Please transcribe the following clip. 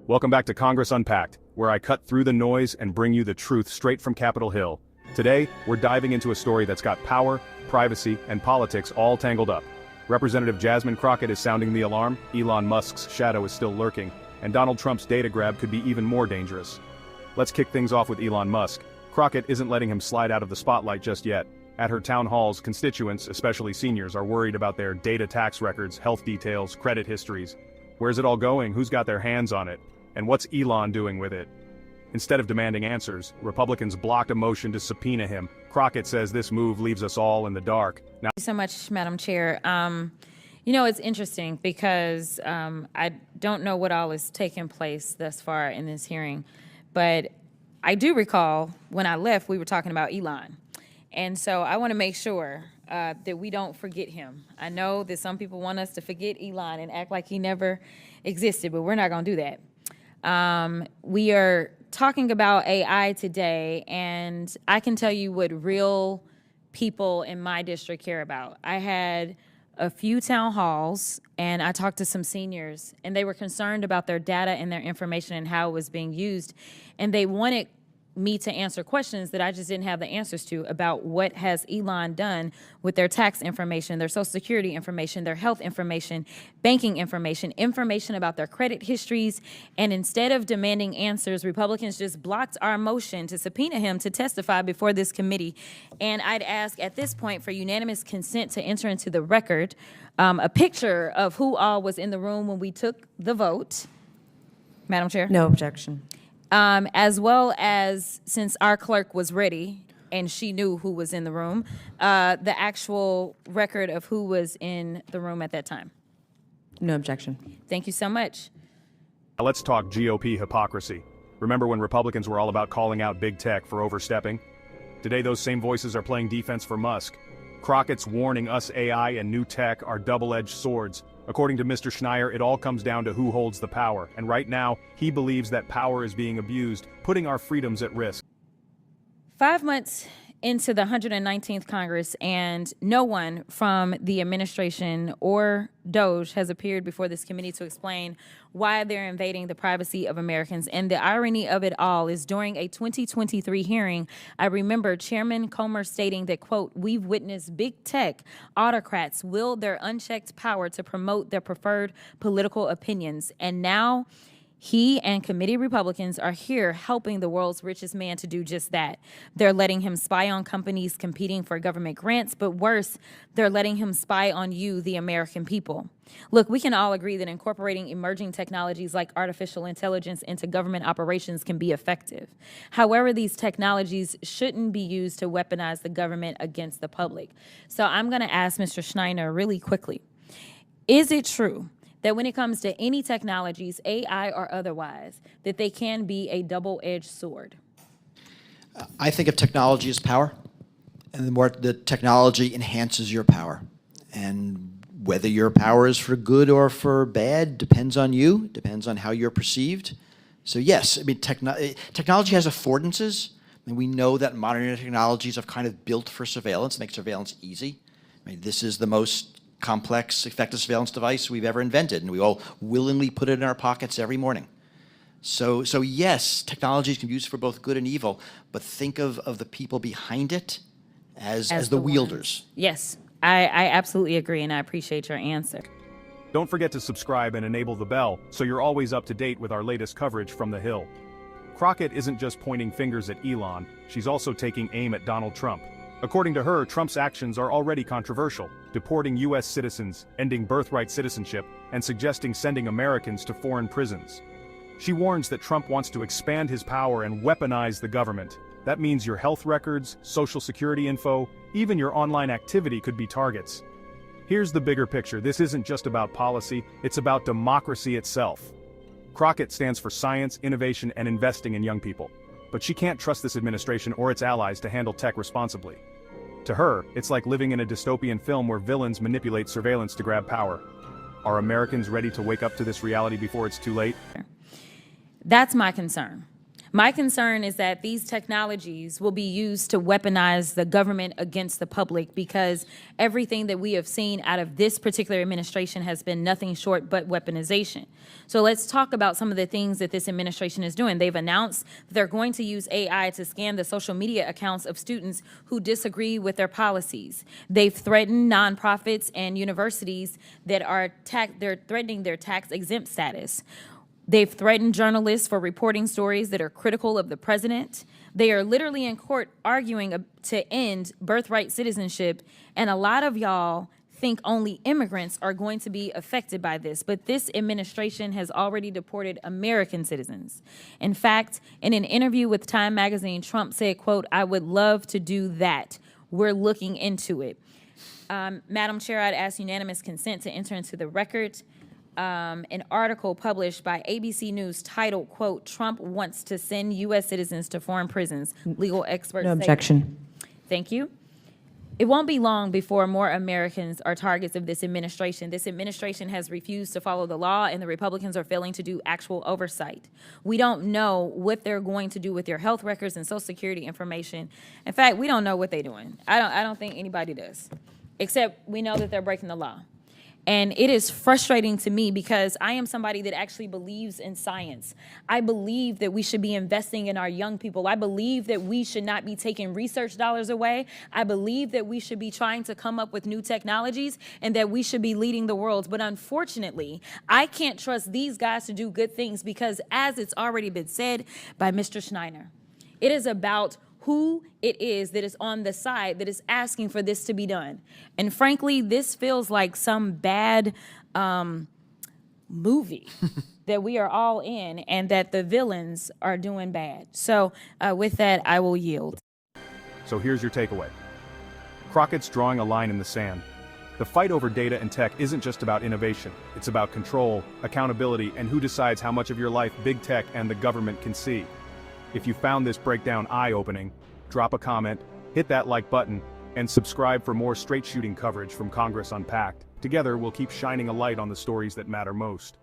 Welcome back to Congress Unpacked, where I cut through the noise and bring you the truth straight from Capitol Hill. Today, we're diving into a story that's got power, privacy, and politics all tangled up. Representative Jasmine Crockett is sounding the alarm, Elon Musk's shadow is still lurking, and Donald Trump's data grab could be even more dangerous. Let's kick things off with Elon Musk. Crockett isn't letting him slide out of the spotlight just yet. At her town halls, constituents, especially seniors, are worried about their data tax records, health details, credit histories. Where's it all going? Who's got their hands on it? And what's Elon doing with it? Instead of demanding answers, Republicans blocked a motion to subpoena him. Crockett says this move leaves us all in the dark. Now, Thank you so much, Madam Chair. It's interesting because I don't know what all is taking place thus far in this hearing, but I do recall when I left, we were talking about Elon. And so I want to make sure that we don't forget him. I know that some people want us to forget Elon and act like he never existed, but we're not going to do that. We are talking about AI today, and I can tell you what real people in my district care about. I had a few town halls, and I talked to some seniors, and they were concerned about their data and their information and how it was being used, and they wanted me to answer questions that I just didn't have the answers to about what has Elon done with their tax information, their social security information, their health information, banking information, information about their credit histories. And instead of demanding answers, Republicans just blocked our motion to subpoena him to testify before this committee. And I'd ask at this point for unanimous consent to enter into the record a picture of who all was in the room when we took the vote. Madam Chair? No objection. As well as, since our clerk was ready and she knew who was in the room, the actual record of who was in the room at that time. No objection. Thank you so much. Now let's talk GOP hypocrisy. Remember when Republicans were all about calling out big tech for overstepping? Today those same voices are playing defense for Musk. Crockett's warning us AI and new tech are double-edged swords. According to Mr. Schneier, it all comes down to who holds the power, and right now, he believes that power is being abused, putting our freedoms at risk. 5 months into the 119th Congress, and no one from the administration or DOJ has appeared before this committee to explain why they're invading the privacy of Americans. And the irony of it all is during a 2023 hearing, I remember Chairman Comer stating that, quote, "We've witnessed big tech autocrats wield their unchecked power to promote their preferred political opinions. And now he and committee Republicans are here helping the world's richest man to do just that. They're letting him spy on companies competing for government grants, but worse, they're letting him spy on you, the American people." Look, we can all agree that incorporating emerging technologies like artificial intelligence into government operations can be effective. However, these technologies shouldn't be used to weaponize the government against the public. So I'm going to ask Mr. Schneier really quickly. Is it true that when it comes to any technologies, AI or otherwise, that they can be a double-edged sword? I think of technology as power, and the more the technology enhances your power. And whether your power is for good or for bad depends on you, depends on how you're perceived. So yes, I mean, technology has affordances. I mean, we know that modern technologies are kind of built for surveillance, make surveillance easy. I mean, this is the most complex, effective surveillance device we've ever invented, and we all willingly put it in our pockets every morning. So yes, technologies can be used for both good and evil, but think of the people behind it as the wielders. Yes, I absolutely agree, and I appreciate your answer. Don't forget to subscribe and enable the bell so you're always up to date with our latest coverage from the Hill. Crockett isn't just pointing fingers at Elon, she's also taking aim at Donald Trump. According to her, Trump's actions are already controversial, deporting U.S. citizens, ending birthright citizenship, and suggesting sending Americans to foreign prisons. She warns that Trump wants to expand his power and weaponize the government. That means your health records, social security info, even your online activity could be targets. Here's the bigger picture. This isn't just about policy, it's about democracy itself. Crockett stands for science, innovation, and investing in young people. But she can't trust this administration or its allies to handle tech responsibly. To her, it's like living in a dystopian film where villains manipulate surveillance to grab power. Are Americans ready to wake up to this reality before it's too late? That's my concern. My concern is that these technologies will be used to weaponize the government against the public, because everything that we have seen out of this particular administration has been nothing short but weaponization. So let's talk about some of the things that this administration is doing. They've announced that they're going to use AI to scan the social media accounts of students who disagree with their policies. They've threatened nonprofits and universities that are they're threatening their tax exempt status. They've threatened journalists for reporting stories that are critical of the president. They are literally in court arguing to end birthright citizenship, and a lot of y'all think only immigrants are going to be affected by this, but this administration has already deported American citizens. In fact, in an interview with Time magazine, Trump said, quote, "I would love to do that. We're looking into it." Madam Chair, I'd ask unanimous consent to enter into the record an article published by ABC News titled, quote, "Trump wants to send U.S. citizens to foreign prisons. Legal experts No say." objection. Thank you. It won't be long before more Americans are targets of this administration. This administration has refused to follow the law, and the Republicans are failing to do actual oversight. We don't know what they're going to do with your health records and Social Security information. In fact, we don't know what they're doing. I don't think anybody does, except we know that they're breaking the law. And it is frustrating to me because I am somebody that actually believes in science. I believe that we should be investing in our young people. I believe that we should not be taking research dollars away. I believe that we should be trying to come up with new technologies and that we should be leading the world. But unfortunately, I can't trust these guys to do good things because, as it's already been said by Mr. Schneider, it is about who it is that is on the side that is asking for this to be done. And frankly, this feels like some bad movie that we are all in and that the villains are doing bad. So with that, I will yield. So here's your takeaway. Crockett's drawing a line in the sand. The fight over data and tech isn't just about innovation. It's about control, accountability, and who decides how much of your life big tech and the government can see. If you found this breakdown eye-opening, drop a comment, hit that like button, and subscribe for more straight-shooting coverage from Congress Unpacked. Together, we'll keep shining a light on the stories that matter most.